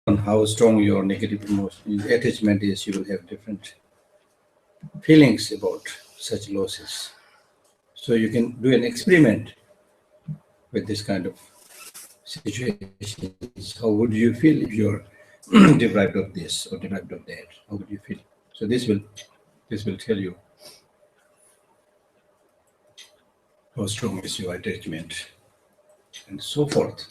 on how strong your negative emotion attachment is, you will have different feelings about such losses. So you can do an experiment with this kind of situations. How would you feel if you're deprived of this or deprived of that? How would you feel? So this will tell you how strong is your attachment and so forth.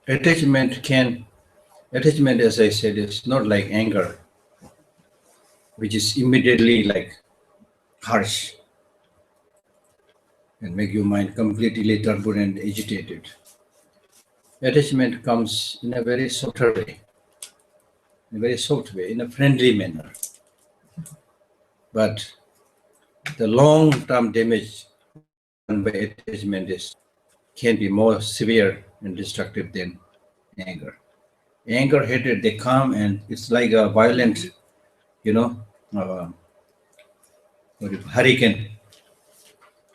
Attachment, as I said, is not like anger, which is immediately like harsh and make your mind completely turbulent, agitated. Attachment comes in a very softer way, in a very soft way, in a friendly manner. But the long-term damage done by attachment can be more severe and destructive than anger. Anger, hatred, they come and it's like a violent, hurricane.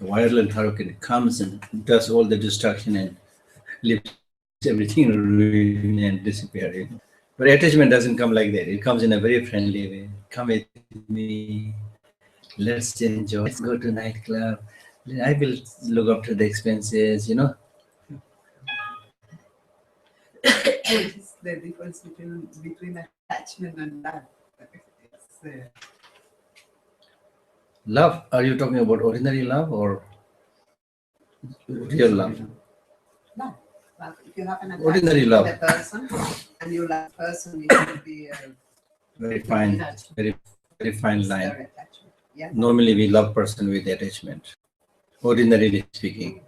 A violent hurricane comes and does all the destruction and leaves everything ruin and disappear. But attachment doesn't come like that. It comes in a very friendly way. Come with me. Let's enjoy. Let's go to nightclub. I will look after the expenses. It's the difference between attachment and love. Love? Are you talking about ordinary love or real love? Love. But if you have an Ordinary attachment love. to the person and you love the person, it should be a Very fine, very fine line. very attachment. Yeah. Normally, we love person with attachment. Ordinarily speaking,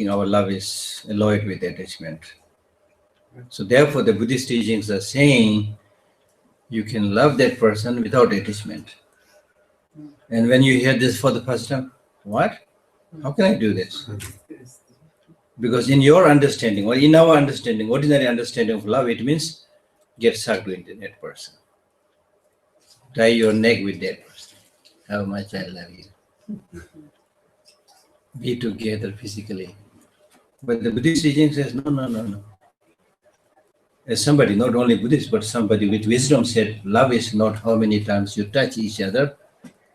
our love is alloyed with attachment. So therefore, the Buddhist teachings are saying you can love that person without attachment. And when you hear this for the first time, what? How can I do this? Because in your understanding, or in our understanding, ordinary understanding of love, it means get sucked into that person. Tie your neck with that person. How much I love you. Be together physically. But the Buddhist teaching says, no. As somebody, not only Buddhist, but somebody with wisdom said, love is not how many times you touch each other,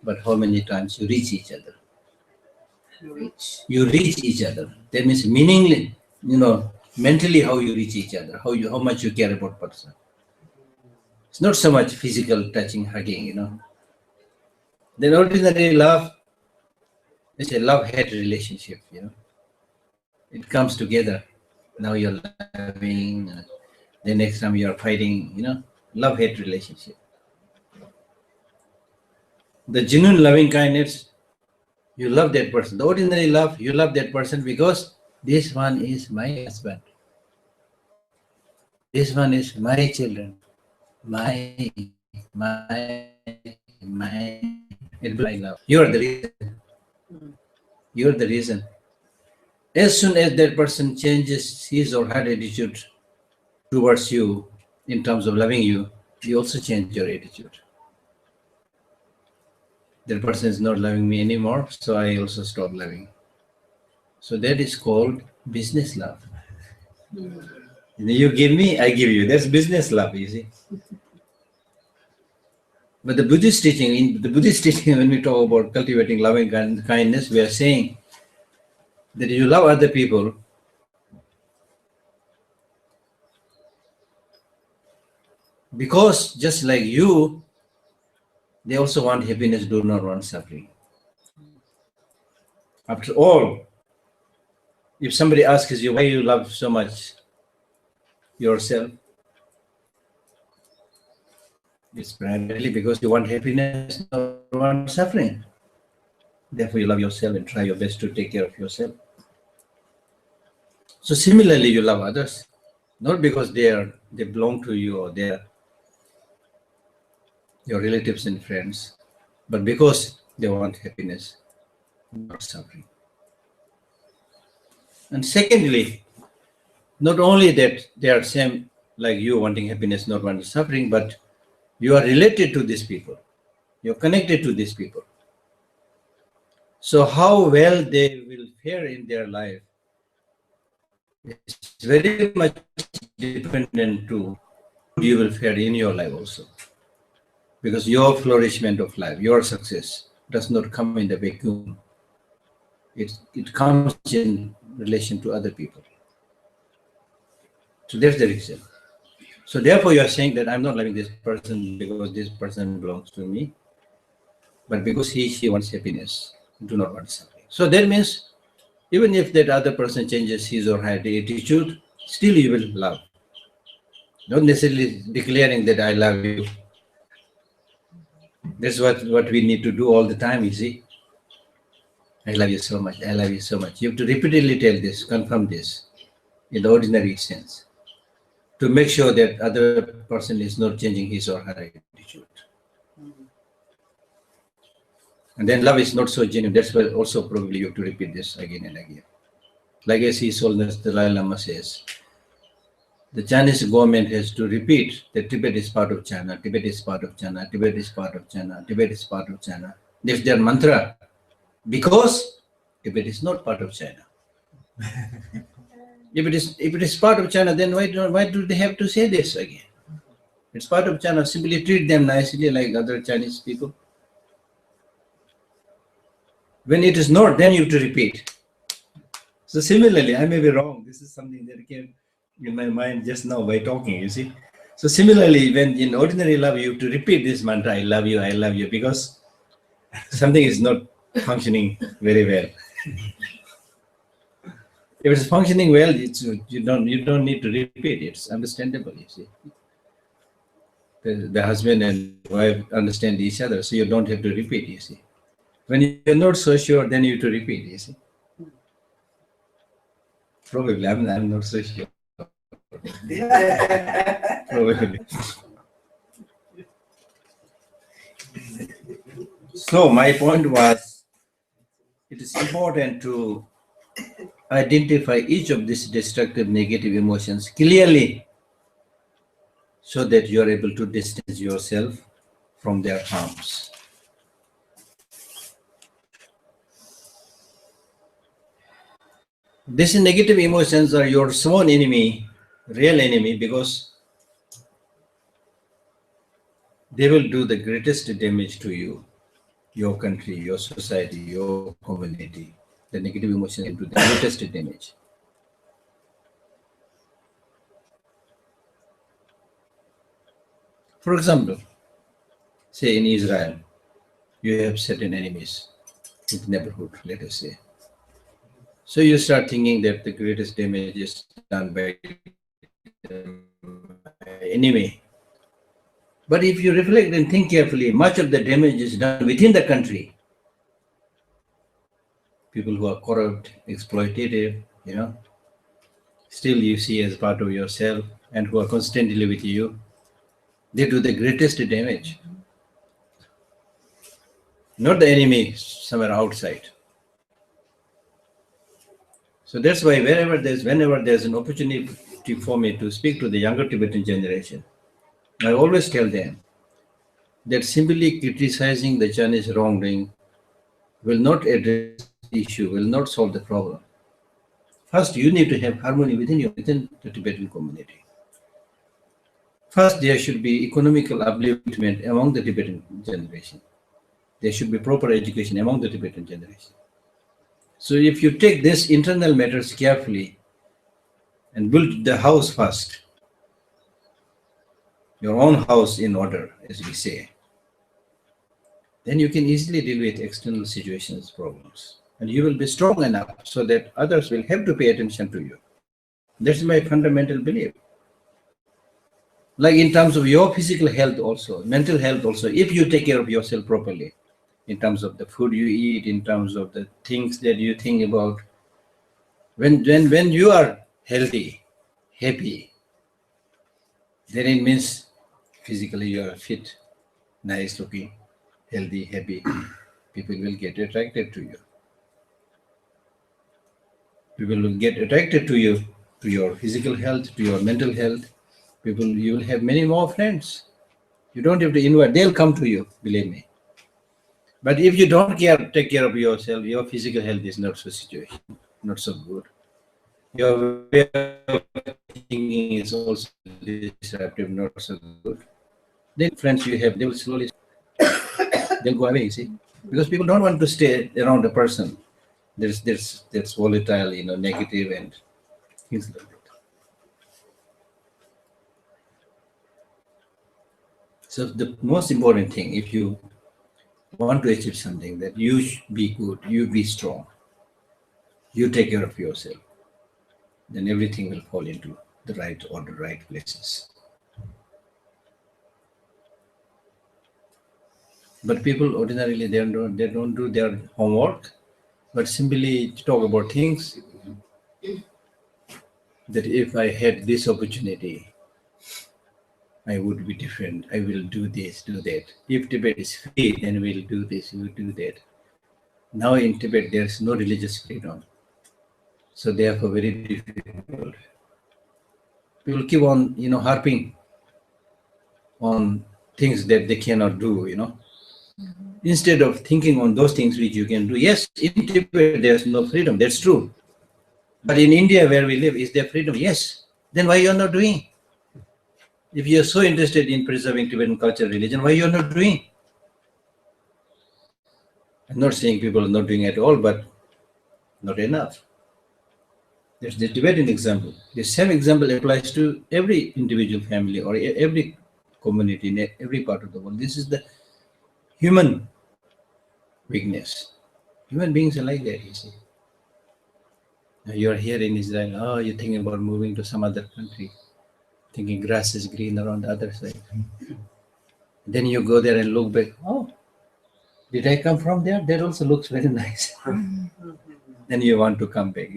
but how many times you reach each other. You reach each other. That means meaningly, mentally how you reach each other, how much you care about person. It's not so much physical touching, hugging, Then ordinary love is a love-hate relationship, It comes together. Now you're loving, the next time you're fighting, love-hate relationship. The genuine loving kindness, you love that person. The ordinary love, you love that person because this one is my husband. This one is my children. My. It blind love. You are the reason. You are the reason. As soon as that person changes his or her attitude towards you in terms of loving you, you also change your attitude. That person is not loving me anymore, so I also stop loving. So that is called business love. You give me, I give you. That's business love, you see. But the Buddhist teaching, when we talk about cultivating loving kindness, we are saying that you love other people because just like you, they also want happiness, do not want suffering. After all, if somebody asks you why you love so much yourself, it's primarily because you want happiness, don't want suffering. Therefore, you love yourself and try your best to take care of yourself. So similarly, you love others, not because they belong to you or they are your relatives and friends, but because they want happiness, not suffering. And secondly, not only that they are same like you wanting happiness, not wanting suffering, but you are related to these people. You're connected to these people. So how well they will fare in their life is very much dependent to how good you will fare in your life also. Because your flourishment of life, your success does not come in the vacuum. It comes in relation to other people. So that's the reason. So therefore you are saying that I'm not loving this person because this person belongs to me, but because she wants happiness, do not want suffering. So that means even if that other person changes his or her attitude, still you will love. Not necessarily declaring that I love you. That's what we need to do all the time, you see. I love you so much, I love you so much. You have to repeatedly tell this, confirm this in the ordinary sense to make sure that other person is not changing his or her attitude. And then love is not so genuine. That's why also probably you have to repeat this again and again. Like as His Holiness the Dalai Lama says, the Chinese government has to repeat that Tibet is part of China, Tibet is part of China, Tibet is part of China, Tibet is part of China. That's their mantra. Because Tibet is not part of China. If it is part of China, then why do they have to say this again? It's part of China. Simply treat them nicely like other Chinese people. When it is not, then you have to repeat. So similarly, I may be wrong. This is something that came in my mind just now by talking, you see. So similarly, when in ordinary love, you have to repeat this mantra, I love you, because something is not functioning very well. If it's functioning well, you don't need to repeat. It's understandable, you see. The husband and wife understand each other, so you don't have to repeat, you see. When you're not so sure, then you have to repeat, you see. Probably, I'm not so sure. Probably. So my point was, it is important to identify each of these destructive negative emotions clearly so that you are able to distance yourself from their harms. These negative emotions are your sworn enemy, real enemy, because they will do the greatest damage to you, your country, your society, your community. The negative emotions will do the greatest damage. For example, say in Israel, you have certain enemies in the neighborhood, let us say. So you start thinking that the greatest damage is done by the enemy. But if you reflect and think carefully, much of the damage is done within the country. People who are corrupt, exploitative, still you see as part of yourself and who are constantly with you, they do the greatest damage. Not the enemy somewhere outside. So that's why whenever there's an opportunity for me to speak to the younger Tibetan generation, I always tell them that simply criticizing the Chinese wrongdoing will not address the issue, will not solve the problem. First, you need to have harmony within the Tibetan community. First, there should be economical upliftment among the Tibetan generation. There should be proper education among the Tibetan generation. So if you take these internal matters carefully and build the house first, your own house in order, as we say, then you can easily deal with external situations, problems. And you will be strong enough so that others will have to pay attention to you. That's my fundamental belief. Like in terms of your physical health also, mental health also, if you take care of yourself properly, in terms of the food you eat, in terms of the things that you think about, when you are healthy, happy, then it means physically you are fit, nice looking, healthy, happy. People will get attracted to you. People will get attracted to you, to your physical health, to your mental health. You will have many more friends. You don't have to invite, they'll come to you, believe me. But if you don't take care of yourself, your physical health is not so situation, not so good. Your way of thinking is also disruptive, not so good. Then friends you have, they will slowly, they'll go away. You see, because people don't want to stay around a person. There's volatile, negative and things like that. So the most important thing, if you want to achieve something, that you be good, you be strong, you take care of yourself, then everything will fall into the right order, right places. But people ordinarily they don't do their homework, but simply talk about things that if I had this opportunity, I would be different. I will do this, do that. If Tibet is free, then we'll do this, we'll do that. Now in Tibet, there's no religious freedom. So therefore, very difficult. People keep on, harping on things that they cannot do. Instead of thinking on those things which you can do. Yes, in Tibet, there's no freedom. That's true. But in India, where we live, is there freedom? Yes. Then why you're not doing? If you're so interested in preserving Tibetan culture, religion, why you're not doing? I'm not saying people are not doing at all, but not enough. There's the Tibetan example. The same example applies to every individual family or every community in every part of the world. This is the human weakness. Human beings are like that, you see. Now you're here in Israel, you're thinking about moving to some other country, thinking grass is green around the other side. Then you go there and look back, did I come from there? That also looks very nice. Then you want to come back.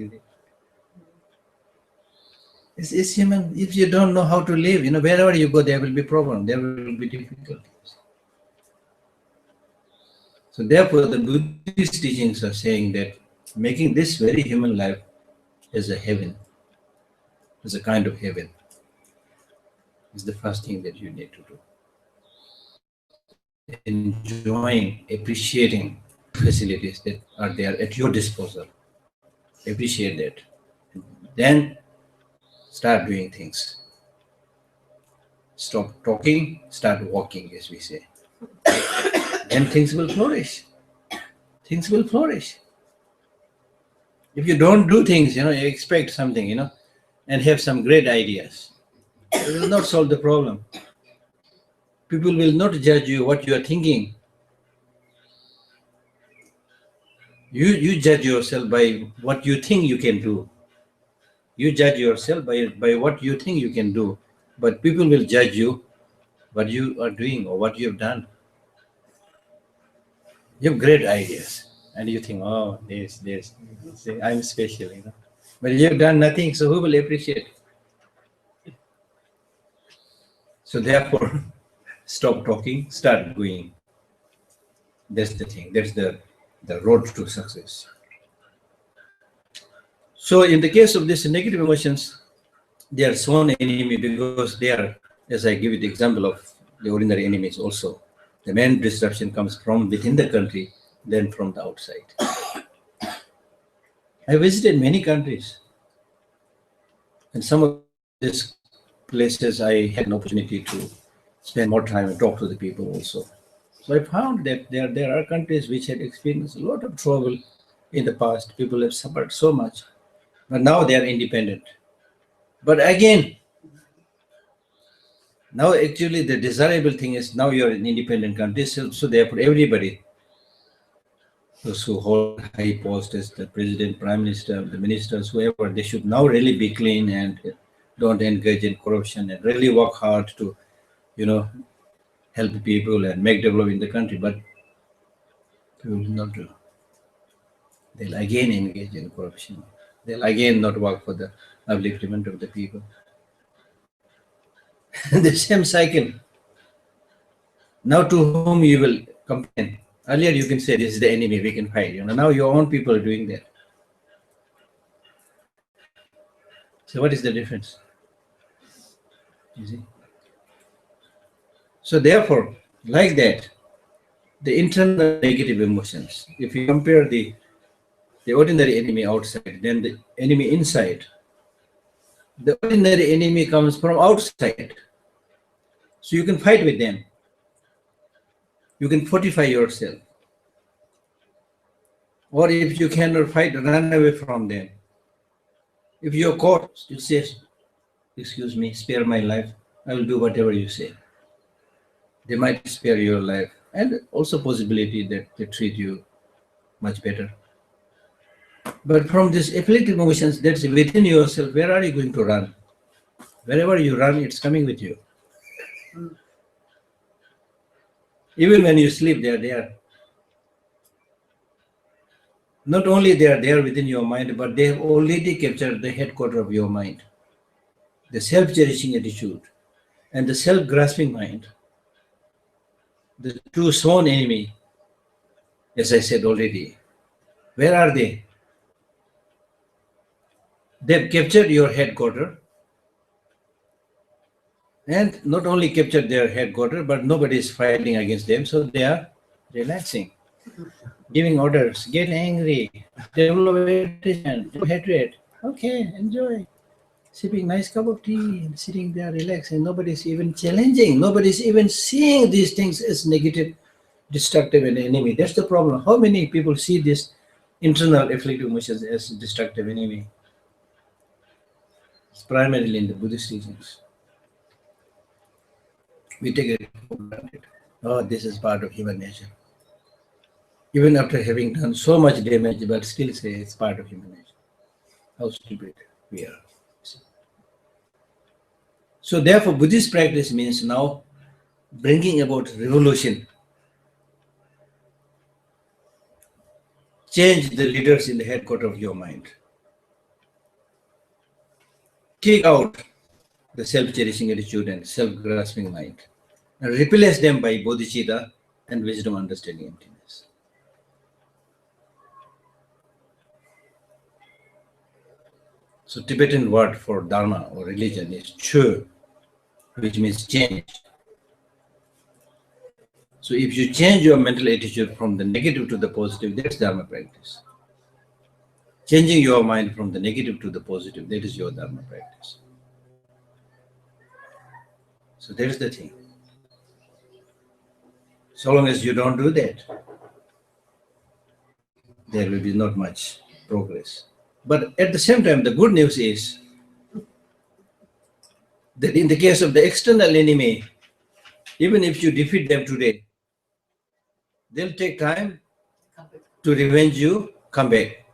It's human. If you don't know how to live, wherever you go, there will be problem. There will be difficulties. So therefore, the Buddhist teachings are saying that making this very human life as a heaven, as a kind of heaven, is the first thing that you need to do. Enjoying, appreciating facilities that are there at your disposal. Appreciate that. Then start doing things. Stop talking, start walking, as we say. Then things will flourish. Things will flourish. If you don't do things, you expect something, and have some great ideas, it will not solve the problem. People will not judge you what you are thinking. You judge yourself by what you think you can do. You judge yourself by what you think you can do. But people will judge you what you are doing or what you have done. You have great ideas. And you think, this, say, I'm special, But you have done nothing, so who will appreciate? So therefore, stop talking, start doing. That's the thing. That's the road to success. So in the case of these negative emotions, they are sworn enemy because they are, as I give you the example of the ordinary enemies also. The main disruption comes from within the country, then from the outside. I visited many countries, and some of these places I had an opportunity to spend more time and talk to the people also. So I found that there are countries which had experienced a lot of trouble in the past. People have suffered so much, but now they are independent. But again, now actually the desirable thing is now you're an independent country, so therefore everybody, those who hold high posts as the president, prime minister, the ministers, whoever, they should now really be clean and don't engage in corruption and really work hard to, help people and make develop in the country. But people will not do. They'll again engage in corruption. They'll again not work for the upliftment of the people. The same cycle. Now to whom you will complain? Earlier you can say this is the enemy, we can fight. Now your own people are doing that. So what is the difference? You see? So therefore, like that, the internal negative emotions. If you compare the ordinary enemy outside, then the enemy inside. The ordinary enemy comes from outside. So you can fight with them. You can fortify yourself. Or if you cannot fight, run away from them. If you're caught, you say, excuse me, spare my life. I will do whatever you say. They might spare your life. And also possibility that they treat you much better. But from these afflictive emotions that's within yourself, where are you going to run? Wherever you run, it's coming with you. Even when you sleep, they are there. Not only they are there within your mind, but they have already captured the headquarters of your mind. The self-cherishing attitude and the self-grasping mind. The two sworn enemy, as I said already. Where are they? They've captured your headquarters. And not only captured their headquarters, but nobody is fighting against them, so they are relaxing, giving orders, get angry, develop irritation, develop hatred. Okay, enjoy. Sipping nice cup of tea and sitting there relaxing. Nobody's even challenging. Nobody's even seeing these things as negative, destructive, and enemy. That's the problem. How many people see this internal afflictive emotions as destructive enemy? It's primarily in the Buddhist teachings. We take it for granted. Oh, this is part of human nature. Even after having done so much damage, but still say it's part of human nature. How stupid we are. So therefore, Buddhist practice means now bringing about revolution. Change the leaders in the headquarters of your mind. Kick out the self-cherishing attitude and self-grasping mind, and replace them by bodhicitta and wisdom, understanding, emptiness. So Tibetan word for dharma or religion is chu, which means change. So if you change your mental attitude from the negative to the positive, that's dharma practice. Changing your mind from the negative to the positive, that is your dharma practice. So that is the thing. So long as you don't do that, there will be not much progress. But at the same time, the good news is that in the case of the external enemy, even if you defeat them today, they'll take time to revenge you, come back.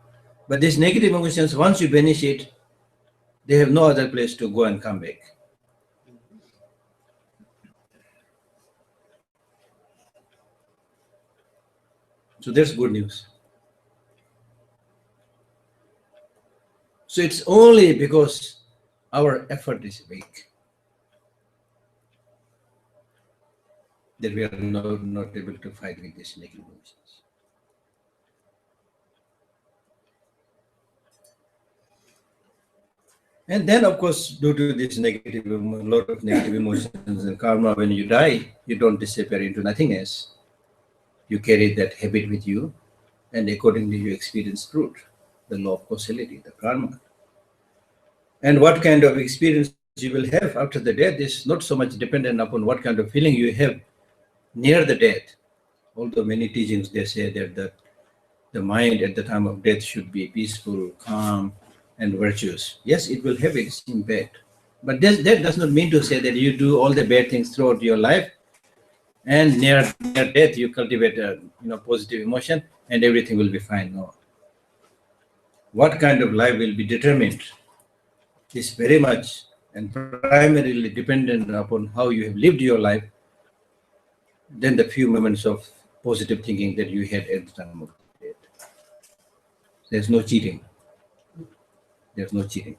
But these negative emotions, once you banish it, they have no other place to go and come back. So that's good news. So it's only because our effort is weak that we are not able to fight with these negative emotions. And then, of course, due to this negative, a lot of negative emotions and karma, when you die, you don't disappear into nothingness. You carry that habit with you, and accordingly you experience fruit, the law of causality, the karma. And what kind of experience you will have after the death is not so much dependent upon what kind of feeling you have near the death. Although many teachings, they say that the mind at the time of death should be peaceful, calm, and virtuous. Yes, it will have its impact. But that does not mean to say that you do all the bad things throughout your life, and near death you cultivate a positive emotion and everything will be fine. No. What kind of life will be determined is very much and primarily dependent upon how you have lived your life than the few moments of positive thinking that you had at the time of death. There's no cheating. There's no cheating.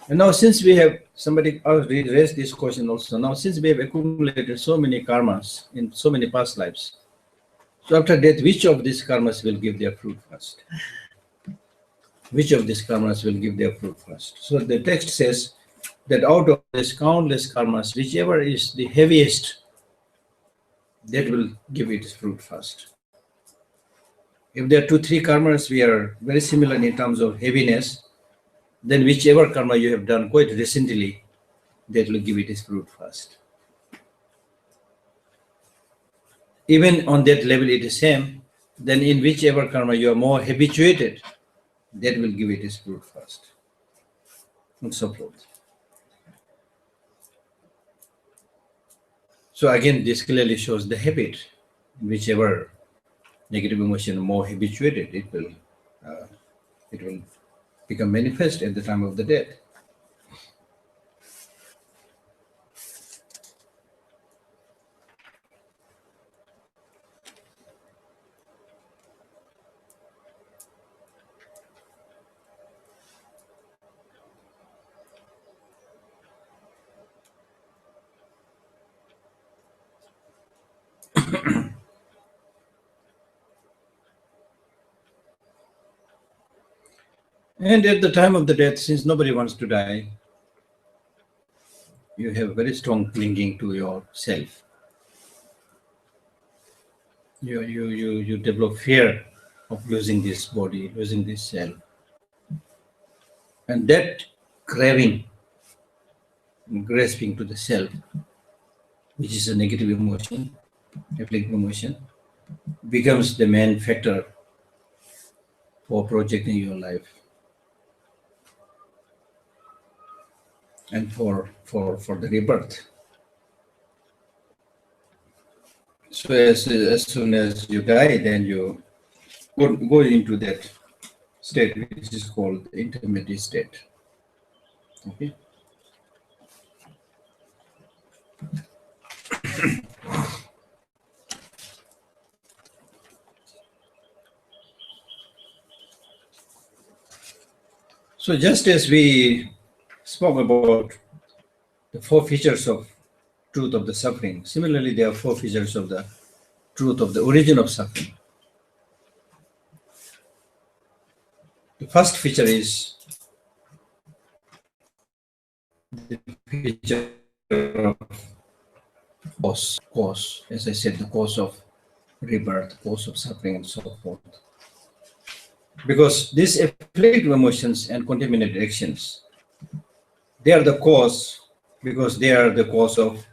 And now, since we have, somebody raised this question also, now since we have accumulated so many karmas in so many past lives, so after death, which of these karmas will give their fruit first? which of these karmas will give their fruit first. So the text says that out of these countless karmas, whichever is the heaviest, that will give its fruit first. If there are 2-3 karmas, we are very similar in terms of heaviness, then whichever karma you have done quite recently, that will give it its fruit first. Even on that level it is same, then in whichever karma you are more habituated, that will give it its fruit first. And so forth. So again, this clearly shows the habit. Whichever negative emotion more habituated, it will become manifest at the time of the death. And at the time of the death, since nobody wants to die, you have very strong clinging to yourself. You develop fear of losing this body, losing this self. And that craving, grasping to the self, which is a negative emotion, afflictive emotion, becomes the main factor for projecting your life and for the rebirth. So as soon as you die, then you go into that state which is called the intermediate state. Okay. So just as we spoke about the 4 features of truth of the suffering, similarly there are 4 features of the truth of the origin of suffering. The first feature is the feature of cause, as I said, the cause of rebirth, cause of suffering, and so forth. Because these afflictive emotions and contaminated actions, they are the cause, because they are the cause of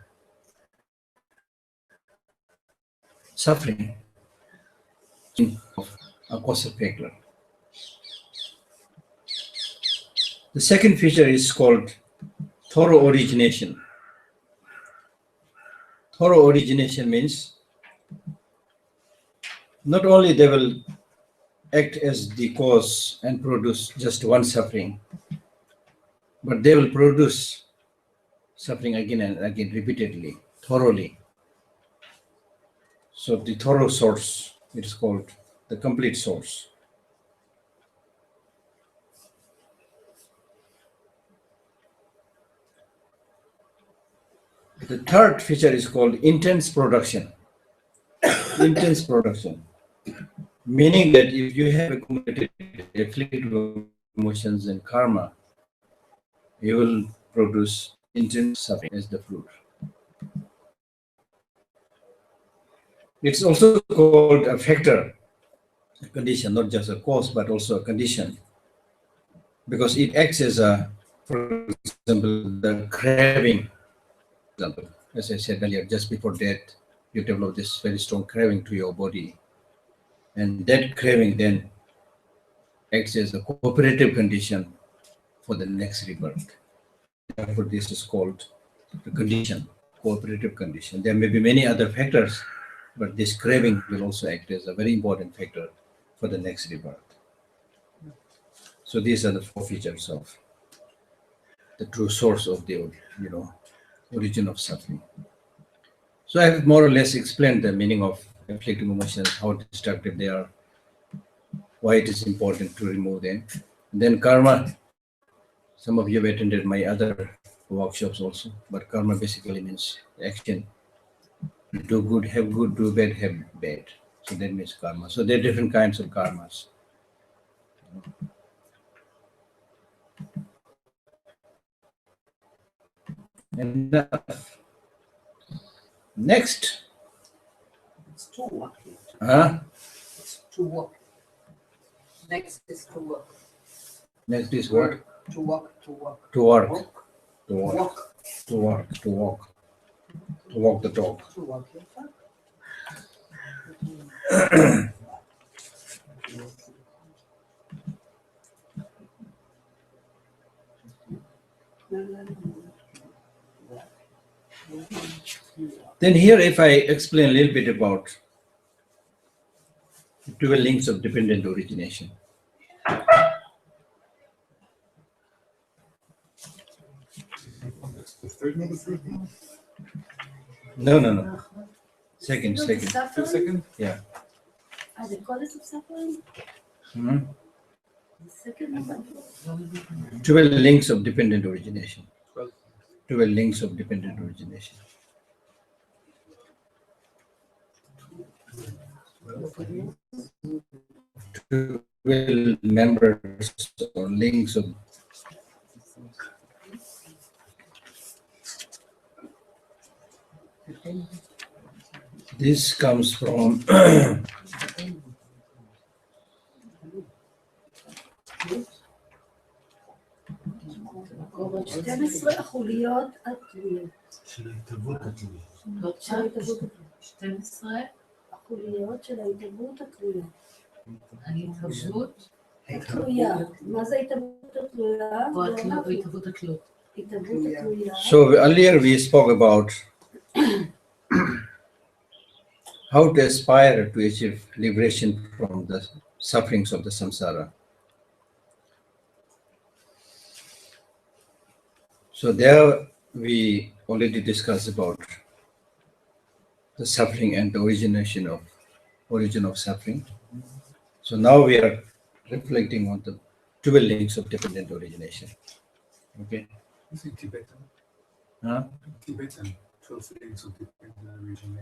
suffering, of a causal factor. The second feature is called thorough origination. Thorough origination means not only they will act as the cause and produce just one suffering, but they will produce suffering again and again, repeatedly, thoroughly. So the thorough source, it is called the complete source. The third feature is called intense production. Intense production, meaning that if you have accumulated afflictive emotions and karma, you will produce intense suffering as the fruit. It's also called a factor, a condition, not just a cause, but also a condition, because it acts as a, for example, the craving. For example, as I said earlier, just before death, you develop this very strong craving to your body, and that craving then acts as a cooperative condition for the next rebirth. Therefore, this is called the condition, cooperative condition. There may be many other factors, but this craving will also act as a very important factor for the next rebirth. So these are the 4 features of the true source of the, origin of suffering. So I have more or less explained the meaning of afflictive emotions, how destructive they are, why it is important to remove them. And then karma. Some of you have attended my other workshops also, but karma basically means action. Do good, have good, do bad, have bad. So that means karma. So there are different kinds of karmas. Enough. Next. It's to work. Huh? It's to work. Next is to work. Next is what? To work. To work. To work. Walk. To work. Walk. To work. To walk. To walk the talk. To work. Then here, if I explain a little bit about the 12 links of dependent origination. No. Second. 2 seconds? Yeah. The causes of suffering? Hmm? The second one? 12 links of dependent origination. 12. 12 links of dependent origination. 12 members or links of this comes from Gosh, 12 החוליות התלויות. של ההתהוות התלויה. של ההתהוות התלויות. 12 החוליות של ההתהוות התלויות. ההתהוות התלויה. מה זה ההתהוות התלויה? או ההתהוות התלות. התהוות התלויה. So earlier we spoke about how to aspire to achieve liberation from the sufferings of the samsara. So there we already discussed about the suffering and the origin of suffering. So now we are reflecting on the 12 links of dependent origination. Okay. It's in Tibetan. Huh? Tibetan, 12 links of dependent origination.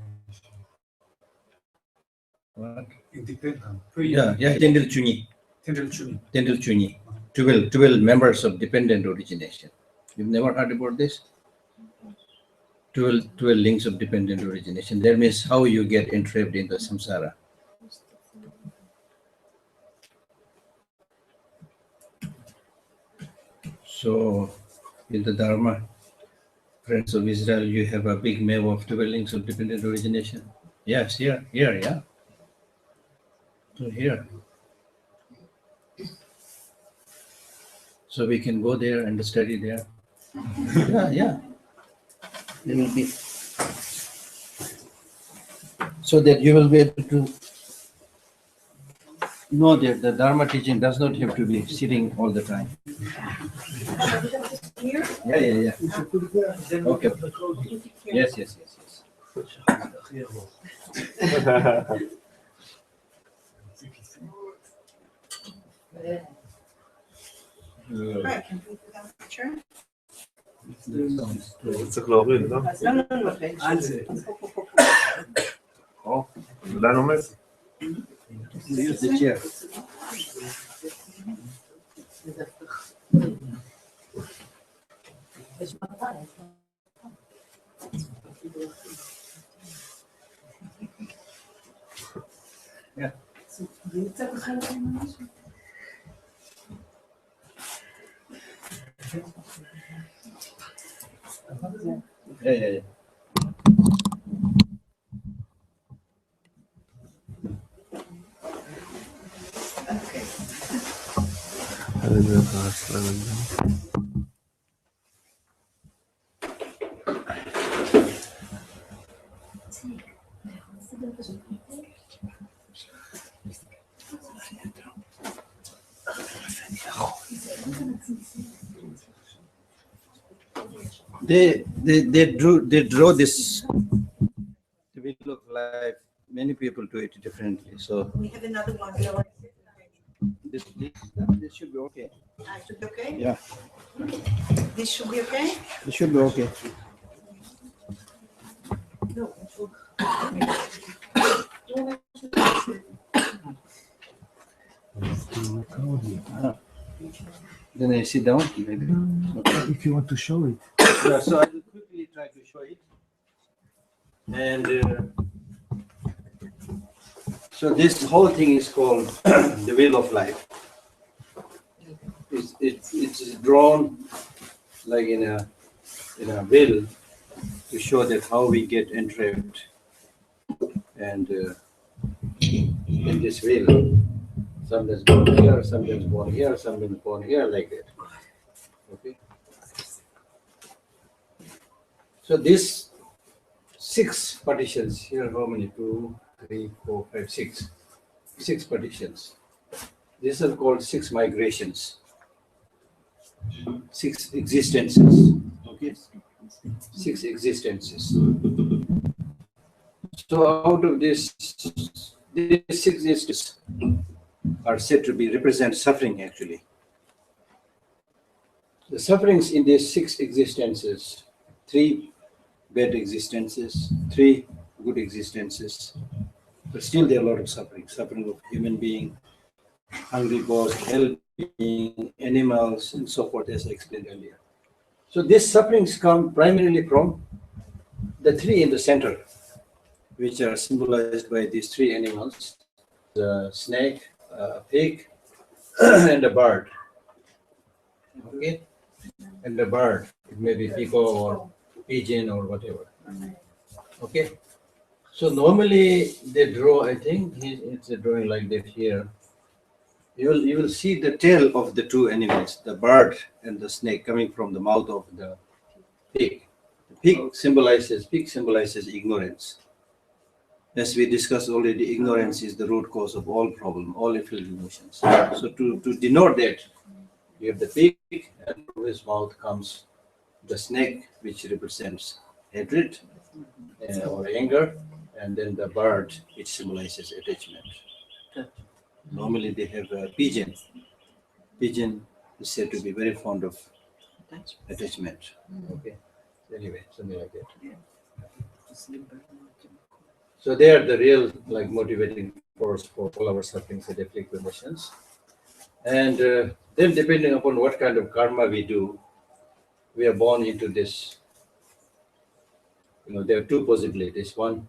What? In Tibetan. Yeah, Tendel Chuni. Tendel Chuni. 12 members of dependent origination. You've never heard about this? 12 links of dependent origination. That means how you get entrapped in the samsara. So, in the Dharma, friends of Israel, you have a big map of 12 links of dependent origination. Yes, here, yeah. So here. So we can go there and study there. Yeah. There will be. So that you will be able to know that the Dharma teaching does not have to be sitting all the time. Here? Yeah. Okay. Yes. Right, can we put that picture? צריך להוריד, לא? לא, על זה. או, עדיין עומד. Use the chair. Yeah. Yeah. Okay. They draw this the wheel of life. Many people do it differently. So We have another one. this should be okay. It should be okay? Yeah, This should be okay? it should be okay. Then I sit down, maybe. If you want to show it. Yeah, so I will quickly And so this whole thing is called the wheel of life. It's drawn like in a wheel to show that how we get entrapped and in this wheel. Sometimes born here, sometimes born here, sometimes born here, like that. Okay. So these 6 partitions here, how many? 2, 3, 4, 5, 6. 6 partitions. These are called 6 migrations. 6 existences. Okay. 6 existences. So out of these 6 existences are said to be represent suffering actually. The sufferings in these 6 existences, 3 bad existences, 3 good existences, but still there are a lot of suffering. Suffering of human being, hungry ghost, hell being, animals, and so forth, as I explained earlier. So these sufferings come primarily from the 3 in the center, which are symbolized by these 3 animals: the snake, a pig, and a bird. Okay, and the bird, it may be peacock or pigeon or whatever. Okay, so normally they draw. I think it's a drawing like that here. You will see the tail of the 2 animals, the bird and the snake, coming from the mouth of the pig. The pig symbolizes ignorance. As we discussed already, ignorance is the root cause of all problem, all evil emotions. So to denote that, you have the pig, and from his mouth comes the snake, which represents hatred or anger, and then the bird, which symbolizes attachment. Normally they have a pigeon. Pigeon is said to be very fond of attachment. Okay. Anyway, something like that. So they are the real motivating force for all our sufferings and afflictive emotions. And then depending upon what kind of karma we do, we are born into this. There are 2 possibilities. One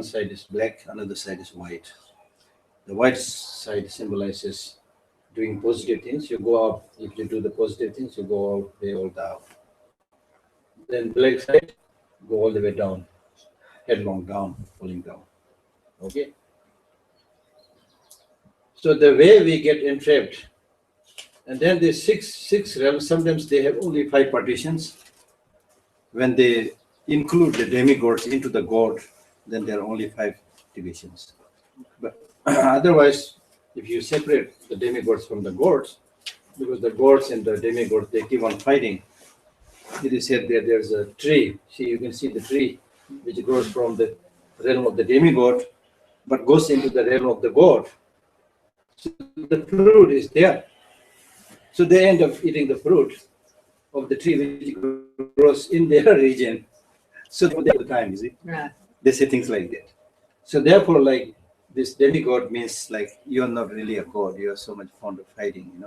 side is black, another side is white. The white side symbolizes doing positive things. You go up. If you do the positive things, you go all the way all down. Then black side, go all the way down, headlong down, falling down. Okay. So the way we get entrapped, and then the six realms. Sometimes they have only 5 partitions. When they include the demigods into the god, then there are only 5 divisions. But otherwise, if you separate the demigods from the gods, because the gods and the demigods, they keep on fighting. It is said that there's a tree. See, you can see the tree, which grows from the realm of the demigod, but goes into the realm of the god. So the fruit is there. So they end up eating the fruit of the tree which grows in their region. So all the time, you see? Right. They say things like that. So therefore, this demigod means you're not really a god. You're so much fond of fighting,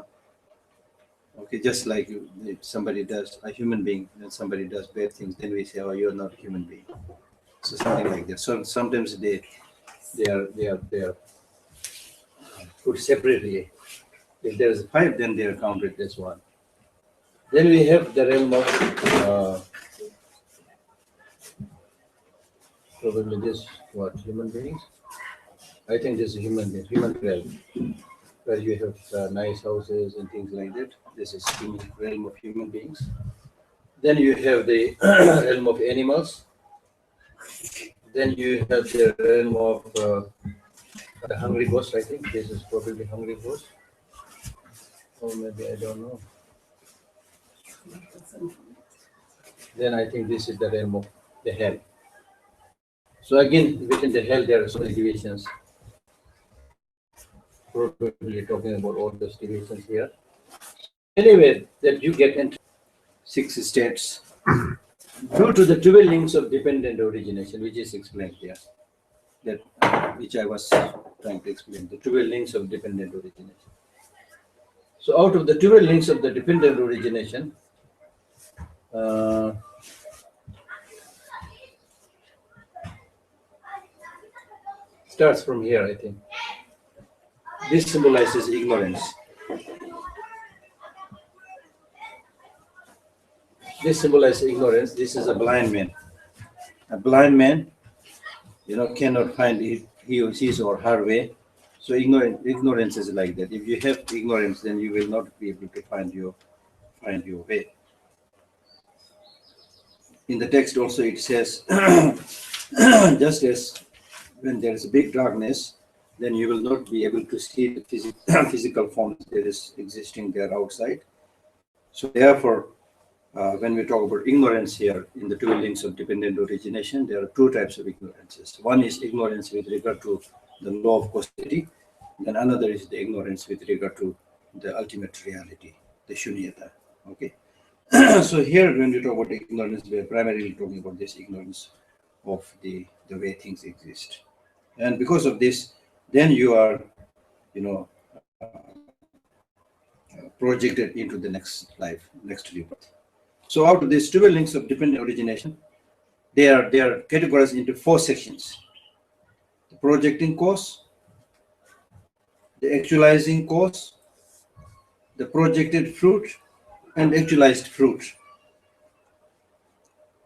Okay, just like if somebody does, a human being, when somebody does bad things, then we say, oh, you're not a human being. So something like that. So sometimes they are put separately. If there's 5, then they are counted as 1. Then we have the realm of probably this human beings. I think this is human realm, where you have nice houses and things like that. This is human realm of human beings. Then you have the realm of animals. Then you have the realm of the hungry ghost. I think this is probably hungry ghost, or maybe I don't know. Then I think this is the realm of the hell. So again, within the hell there are so many divisions. Probably talking about all those divisions here. Anyway, that you get into 6 states due to the 12 links of dependent origination, which is explained here. That which I was trying to explain, the 12 links of dependent origination. So out of the 12 links of the dependent origination, Starts from here, I think. This symbolizes ignorance. This symbolizes ignorance. This is a blind man. A blind man, cannot find his or her way. So ignorance is like that. If you have ignorance, then you will not be able to find your way. In the text also it says, just as when there is a big darkness, then you will not be able to see the physical forms that is existing there outside. So therefore, when we talk about ignorance here in the 12 links of dependent origination, there are two types of ignorances. One is ignorance with regard to the law of causality, and another is the ignorance with regard to the ultimate reality, the shunyata. Okay. So here, when we talk about ignorance, we are primarily talking about this ignorance of the way things exist. And because of this, then you are, projected into the next life, next rebirth. So out of these 12 links of dependent origination, they are categorized into 4 sections: the projecting cause, the actualizing cause, the projected fruit, and actualized fruit.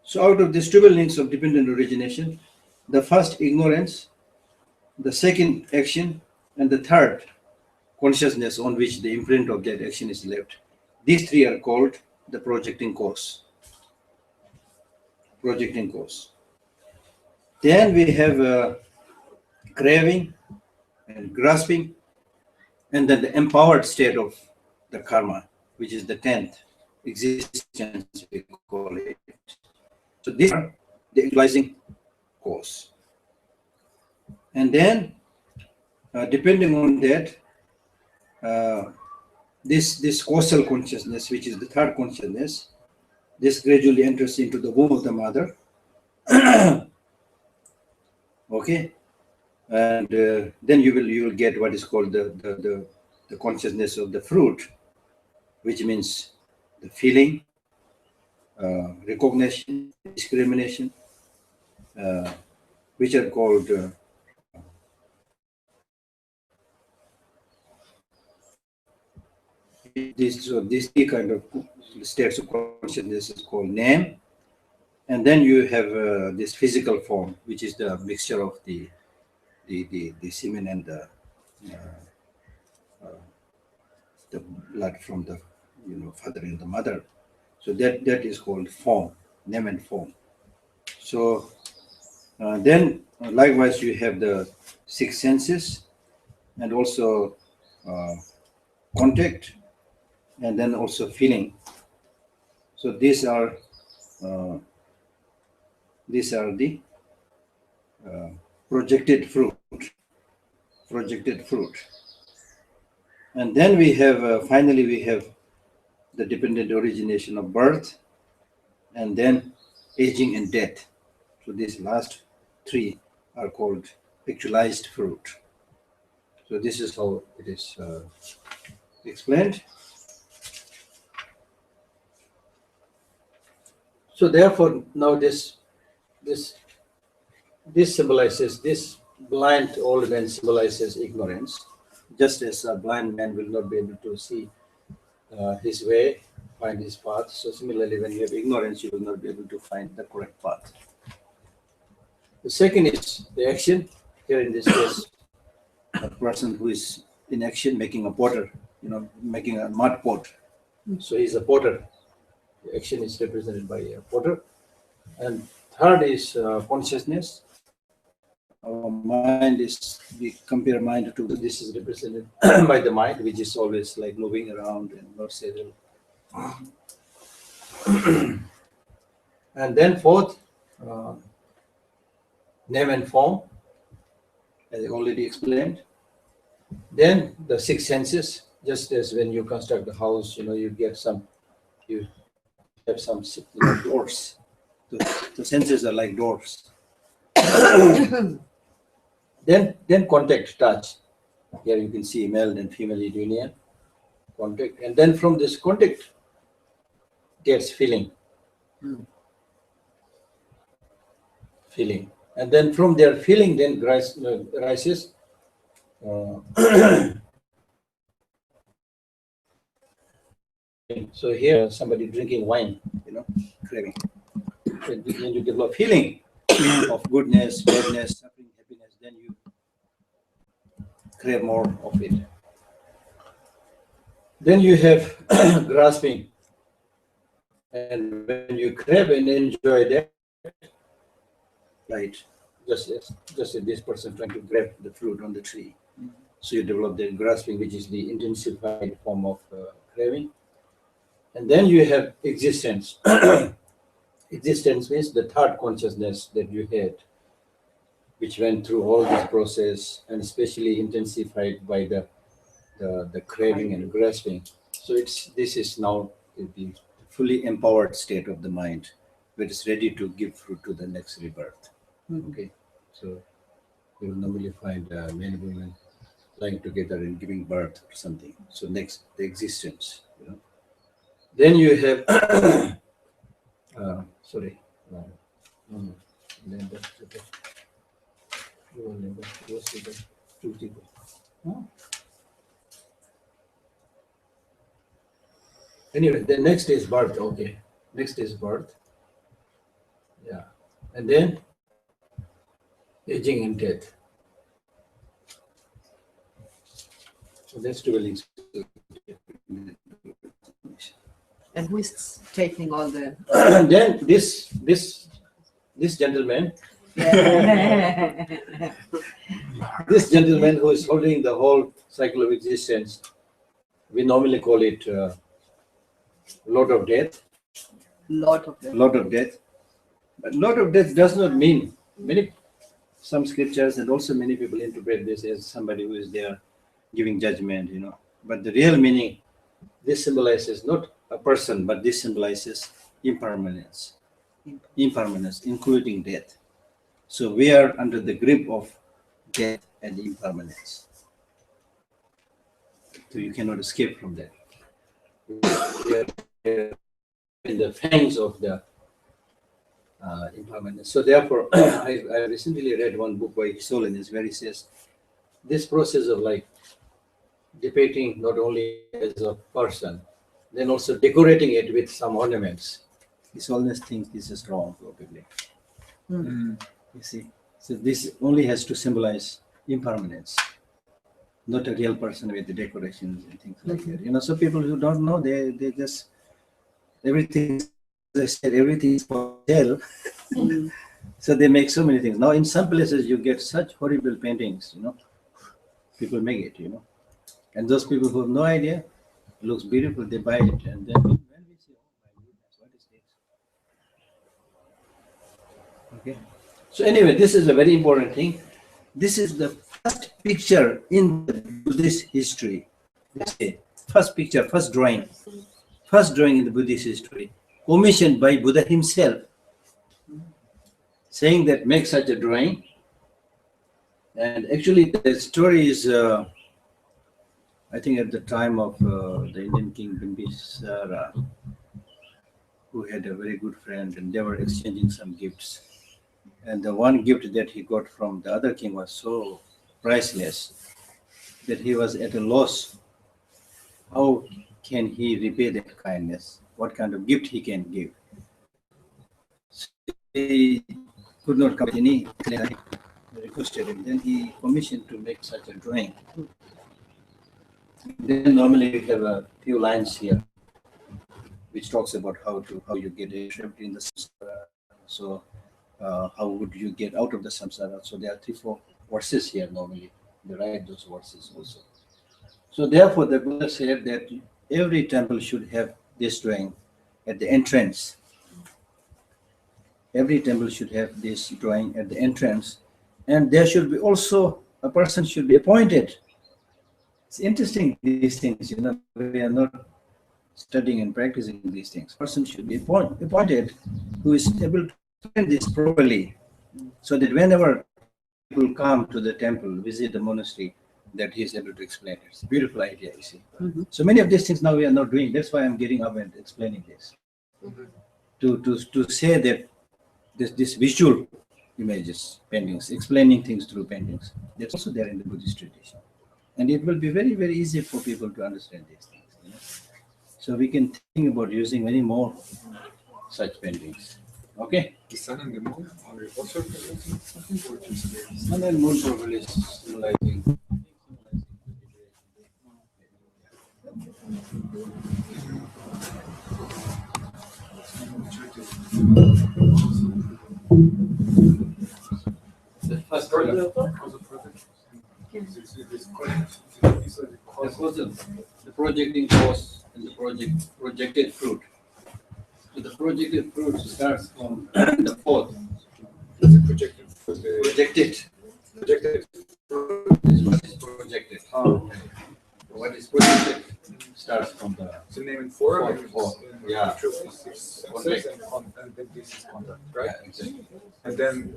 So out of these 12 links of dependent origination, the first, ignorance, the second, action, and the third, consciousness, on which the imprint of that action is left. These 3 are called the projecting cause. Projecting cause. Then we have craving and grasping, and then the empowered state of the karma, which is the 10th existence, we call it. So these are the actualizing cause. And then, depending on that, this causal consciousness, which is the third consciousness, this gradually enters into the womb of the mother. Okay, and then you will get what is called the consciousness of the fruit, which means the feeling, recognition, discrimination, which are called these 3 kind of states of consciousness is called name. And then you have this physical form, which is the mixture of the semen and the blood from the father and the mother. So that is called form, name and form. So then likewise you have the 6 senses, and also contact, and then also feeling. So these are the projected fruit. And then we have finally we have the dependent origination of birth, and then aging and death. So these last 3 are called actualized fruit. So this is how it is explained. So therefore, now this symbolizes, this blind old man symbolizes ignorance, just as a blind man will not be able to see his way, find his path. So similarly, when you have ignorance, you will not be able to find the correct path. The second is the action. Here in this case, a person who is in action, making a potter, making a mud pot. So he's a potter. The action is represented by a potter. And third is consciousness. Our mind is, we compare mind to, this is represented by the mind, which is always like moving around and not settled. And then fourth, name and form, as I already explained. Then the 6 senses, just as when you construct a house, you have some doors. The senses are like doors. Then contact, touch. Here you can see male and female union, contact. And then from this contact gets feeling. Feeling. And then from their feeling then rises so here somebody drinking wine, craving. Then you develop feeling of goodness, badness, suffering, happiness, then you crave more of it. Then you have grasping. And when you crave and enjoy that, right, just as this person trying to grab the fruit on the tree. So you develop the grasping, which is the intensified form of craving. And then you have existence. Existence means the third consciousness that you had, which went through all this process and especially intensified by the craving and grasping. So this is now the fully empowered state of the mind, where it's ready to give fruit to the next rebirth. Okay, so you will normally find men and women lying together and giving birth or something. So next, the existence. Then you have sorry. Anyway, the next is birth. Okay, next is birth. Yeah, and then aging and death. So that's dwelling. And who is taking all the? Then this gentleman, this gentleman who is holding the whole cycle of existence, we normally call it Lord of Death. Lot of them. Lord of Death. But Lord of Death does not mean some scriptures and also many people interpret this as somebody who is there giving judgment, But the real meaning, this symbolizes not a person, but this symbolizes impermanence. Impermanence, including death. So we are under the grip of death and impermanence. So you cannot escape from that. We are in the fangs of the impermanence. So therefore, I recently read one book by Geshe Lhakdor where he says this process of like depicting not only as a person, then also decorating it with some ornaments. He always thinks this is wrong, probably. You see, so this only has to symbolize impermanence, not a real person with the decorations and things like that. So people who don't know, they just everything. They said everything is for sale. So they make so many things. Now in some places you get such horrible paintings, people make it, and those people who have no idea, it looks beautiful, they buy it, and then when we say, oh my goodness, what is this? Okay. So anyway, this is a very important thing. This is the first picture in the Buddhist history. Let's say first picture, first drawing in the Buddhist history, commissioned by Buddha himself, saying that make such a drawing. And actually the story is, I think at the time of the Indian king Bimbisara, who had a very good friend, and they were exchanging some gifts. And the one gift that he got from the other king was so priceless that he was at a loss. How can he repay that kindness? What kind of gift he can give? So he could not come with any requested him. Then he commissioned to make such a drawing. Then normally we have a few lines here, which talks about how you get trapped in the samsara. So how would you get out of the samsara? So there are 3-4 verses here normally. They write those verses also. So therefore the Buddha said that every temple should have this drawing at the entrance. Every temple should have this drawing at the entrance. And there should be also, a person should be appointed. It's interesting, these things, we are not studying and practicing these things. A person should be appointed who is able to explain this properly, so that whenever people come to the temple, visit the monastery, that he is able to explain it. It's a beautiful idea, you see. So many of these things now we are not doing. That's why I'm getting up and explaining this. To say that this visual images, paintings, explaining things through paintings. That's also there in the Buddhist tradition. And it will be very, very easy for people to understand these things. So we can think about using many more such paintings. Okay? The sun and the moon are also representing something, or just Sun and moon probably is symbolizing. The first project. The projecting cause and the projected fruit. So the projected fruit starts from the fourth. projected. Projected. Projected. Is what is projected. What is projected starts from the So name in four. Four. Yeah. And then this is contact, right? yeah, exactly. And then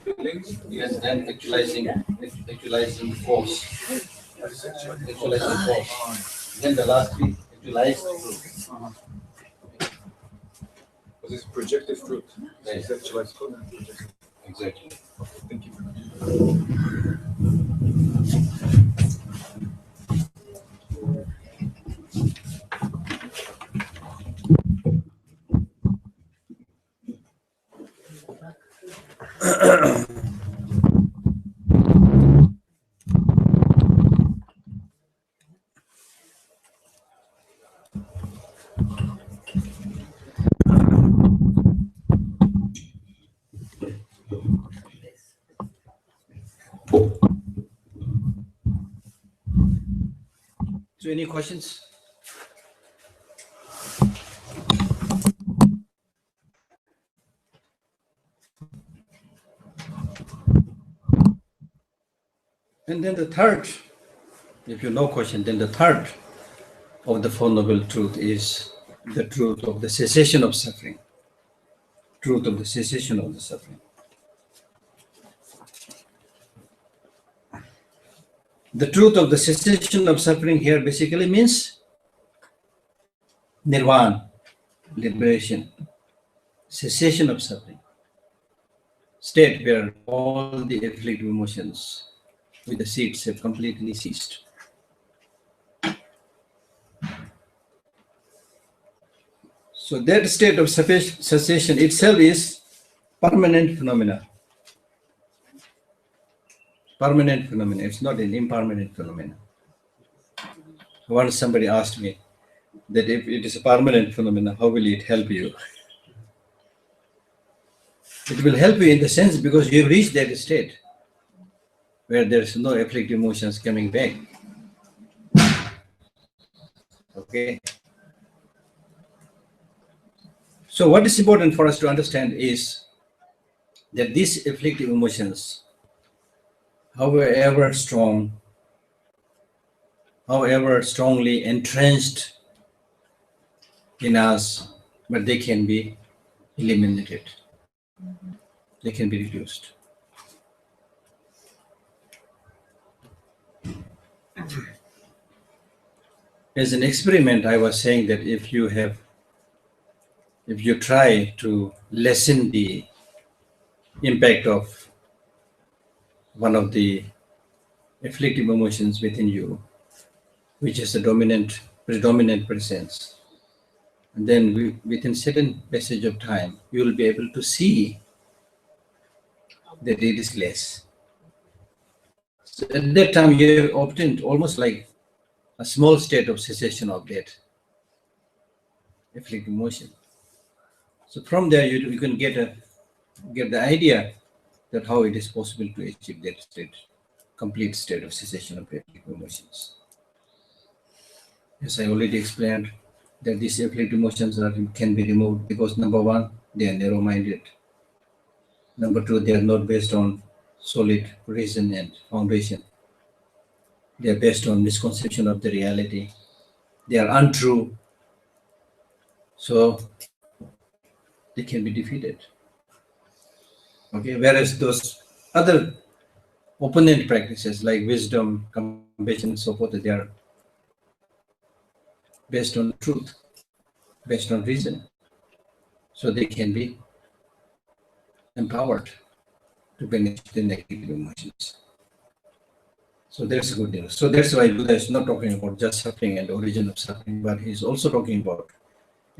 feelings. Yes, then actualizing force. Actualizing force. Then the last bit, actualized fruit. This is projected fruit. Yeah. This is actualized fruit and projected. Exactly. Thank you. So any questions? And then the third, if you no question, then the third of the Four Noble Truth is the truth of the cessation of suffering. Truth of the cessation of the suffering. The truth of the cessation of suffering here basically means nirvana, liberation, cessation of suffering, state where all the afflictive emotions with the seeds have completely ceased. So that state of cessation itself is permanent phenomena. Permanent phenomena. It's not an impermanent phenomena. Once somebody asked me that if it is a permanent phenomena, how will it help you? It will help you in the sense because you reach that state where there is no afflictive emotions coming back. Okay. So what is important for us to understand is that these afflictive emotions, however strong, however strongly entrenched in us, but they can be eliminated. They can be reduced. As an experiment, I was saying that if you try to lessen the impact of one of the afflictive emotions within you, which is the predominant presence, and then within certain passage of time, you will be able to see that it is less. So at that time, you have obtained almost like a small state of cessation of that afflictive emotion. So from there, you can get the idea that how it is possible to achieve that state, complete state of cessation of afflictive emotions. As I already explained, that these afflictive emotions can be removed because number one, they are narrow-minded. Number two, they are not based on solid reason and foundation. They are based on misconception of the reality. They are untrue. So they can be defeated. Okay, whereas those other opponent practices like wisdom, compassion, and so forth, they are based on truth, based on reason. So they can be empowered. to banish the negative emotions. So that's good news. So that's why Buddha is not talking about just suffering and the origin of suffering, but he's also talking about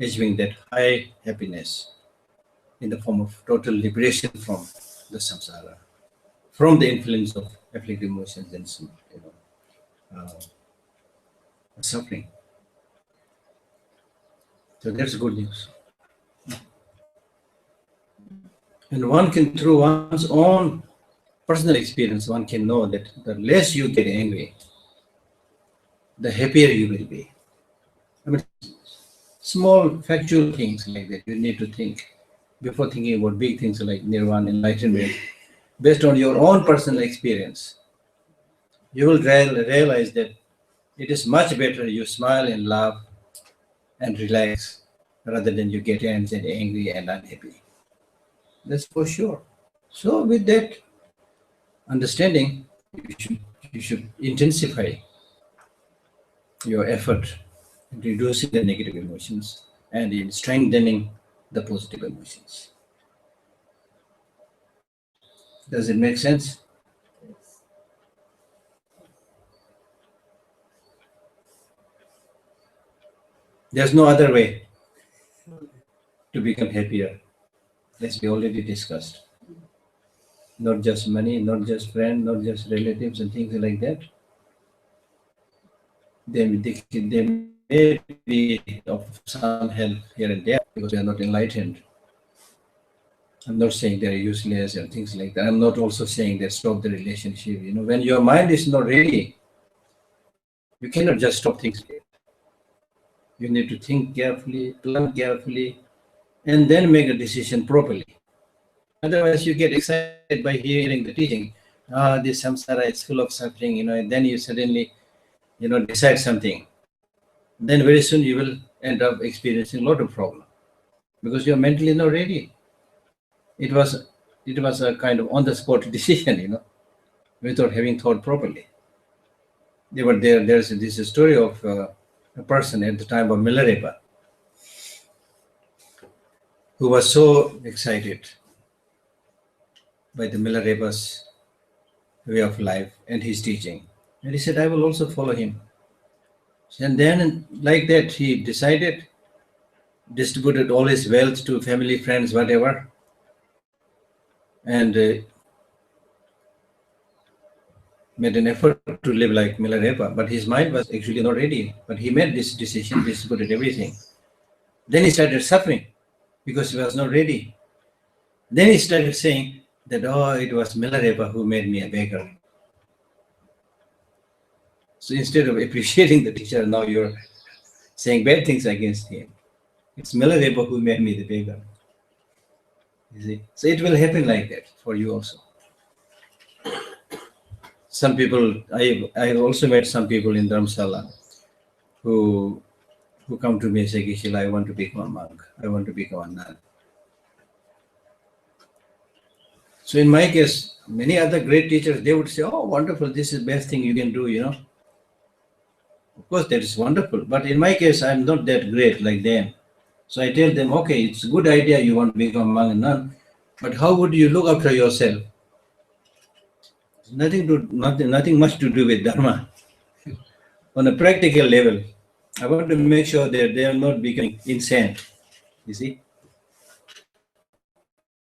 achieving that high happiness in the form of total liberation from the samsara, from the influence of afflictive emotions and suffering. So that's good news. And one can, through one's own personal experience, one can know that the less you get angry, the happier you will be. I mean, small factual things like that you need to think before thinking about big things like nirvana, enlightenment, based on your own personal experience. You will realize that it is much better you smile and laugh and relax rather than you get tense and angry and unhappy. That's for sure. So with that understanding, you should intensify your effort in reducing the negative emotions and in strengthening the positive emotions. Does it make sense? There's no other way to become happier, as we already discussed. Not just money, not just friends, not just relatives and things like that. They may be of some help here and there because they are not enlightened. I'm not saying they're useless and things like that. I'm not also saying that stop the relationship. When your mind is not ready, you cannot just stop things. You need to think carefully, plan carefully, and then make a decision properly. Otherwise, you get excited by hearing the teaching. This samsara is full of suffering, and then you suddenly, decide something. Then very soon you will end up experiencing a lot of problem because you're mentally not ready. It was a kind of on-the-spot decision, without having thought properly. There's this story of a person at the time of Milarepa who was so excited by the Milarepa's way of life and his teaching. And he said, I will also follow him. And then like that, he decided, distributed all his wealth to family, friends, whatever, and made an effort to live like Milarepa. But his mind was actually not ready. But he made this decision, distributed everything. Then he started suffering because he was not ready. Then he started saying that, it was Milarepa who made me a beggar. So instead of appreciating the teacher, now you're saying bad things against him. It's Milarepa who made me the beggar. You see? So it will happen like that for you also. Some people, I also met some people in Dharamsala who come to me and say, Geshe, I want to become a monk. I want to become a nun. So in my case, many other great teachers, they would say, oh, wonderful, this is the best thing you can do, Of course, that is wonderful. But in my case, I'm not that great like them. So I tell them, okay, it's a good idea you want to become a monk and nun, but how would you look after yourself? Nothing much to do with Dharma. On a practical level, I want to make sure that they are not becoming insane. You see?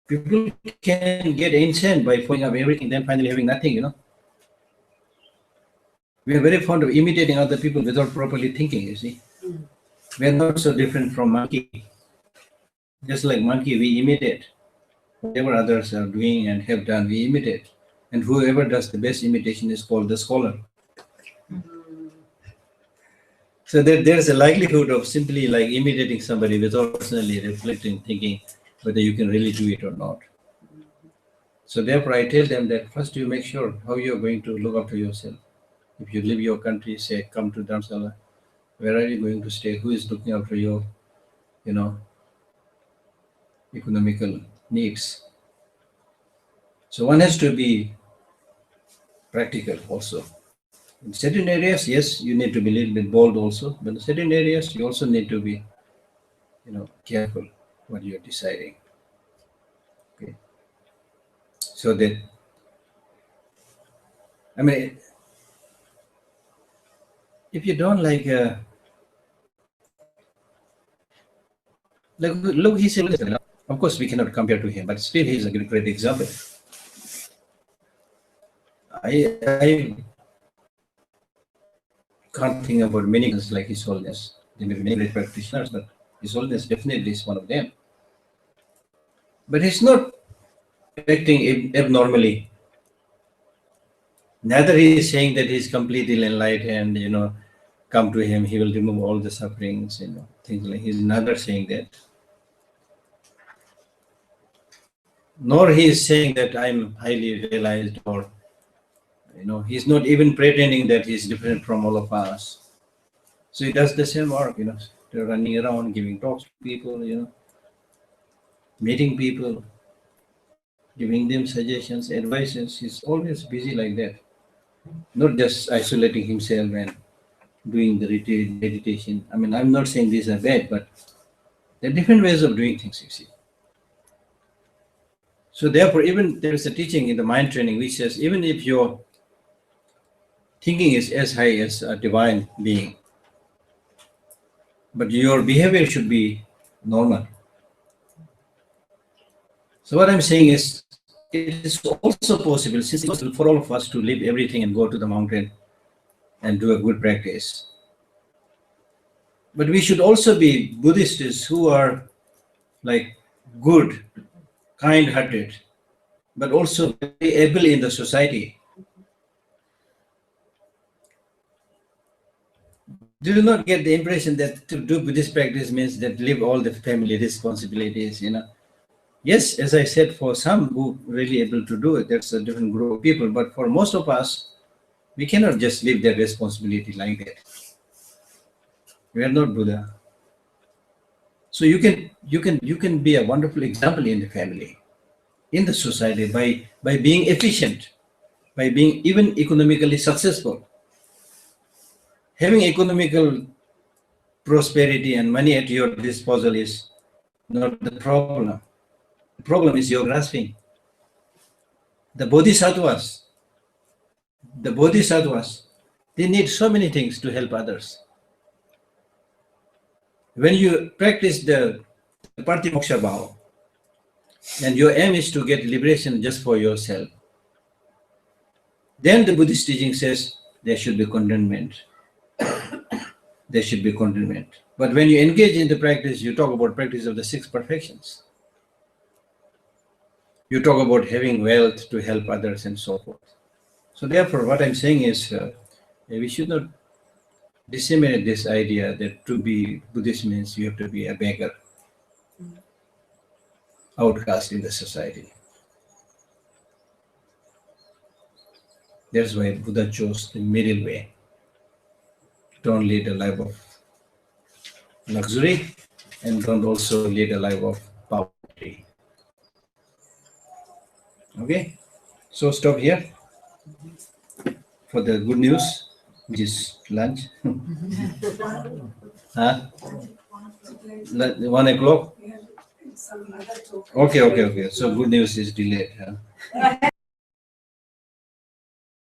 People can get insane by following up everything, then finally having nothing, We are very fond of imitating other people without properly thinking, you see. We are not so different from monkey. Just like monkey, we imitate. Whatever others are doing and have done, we imitate. And whoever does the best imitation is called the scholar. So there's a likelihood of simply like imitating somebody without personally reflecting, thinking whether you can really do it or not. So therefore, I tell them that first you make sure how you're going to look after yourself. If you leave your country, say, come to Dharamsala, where are you going to stay? Who is looking after your, economical needs? So one has to be practical also. In certain areas, yes, you need to be a little bit bold also, but in certain areas, you also need to be, careful what you're deciding. Okay. So that, I mean, if you don't like look, he's a, of course we cannot compare to him, but still he's a great example. I can't think about many things like His Holiness. There may be many great practitioners, but His Holiness definitely is one of them. But he's not acting abnormally. Neither he is saying that he's completely enlightened, come to him, he will remove all the sufferings, things like he's neither saying that. Nor he is saying that I'm highly realized, or he's not even pretending that he's different from all of us. So he does the same work, they're running around, giving talks to people, meeting people, giving them suggestions, advices. He's always busy like that. Not just isolating himself and doing the retreat, meditation. I mean, I'm not saying these are bad, but there are different ways of doing things, you see. So therefore, even there is a teaching in the mind training which says, even if your thinking is as high as a divine being, but your behavior should be normal. So what I'm saying is, it is also possible, since it's possible for all of us to leave everything and go to the mountain and do a good practice. But we should also be Buddhists who are like good, kind-hearted, but also very able in the society. Do not get the impression that to do Buddhist practice means that leave all the family responsibilities, Yes, as I said, for some who really able to do it, that's a different group of people. But for most of us, we cannot just leave that responsibility like that. We are not Buddha. So you can be a wonderful example in the family, in the society, by being efficient, by being even economically successful. Having economical prosperity and money at your disposal is not the problem. The problem is your grasping. The bodhisattvas, they need so many things to help others. When you practice the Partimoksha Bhava, and your aim is to get liberation just for yourself, then the Buddhist teaching says there should be contentment. There should be contentment. But when you engage in the practice, you talk about practice of the 6 perfections. You talk about having wealth to help others and so forth. So therefore, what I'm saying is we should not disseminate this idea that to be Buddhist means you have to be a beggar, outcast in the society. That's why Buddha chose the middle way. Don't lead a life of luxury and don't also lead a life of poverty. Okay, so stop here for the good news, which is lunch. Huh? 1 o'clock? Okay. So good news is delayed. Huh?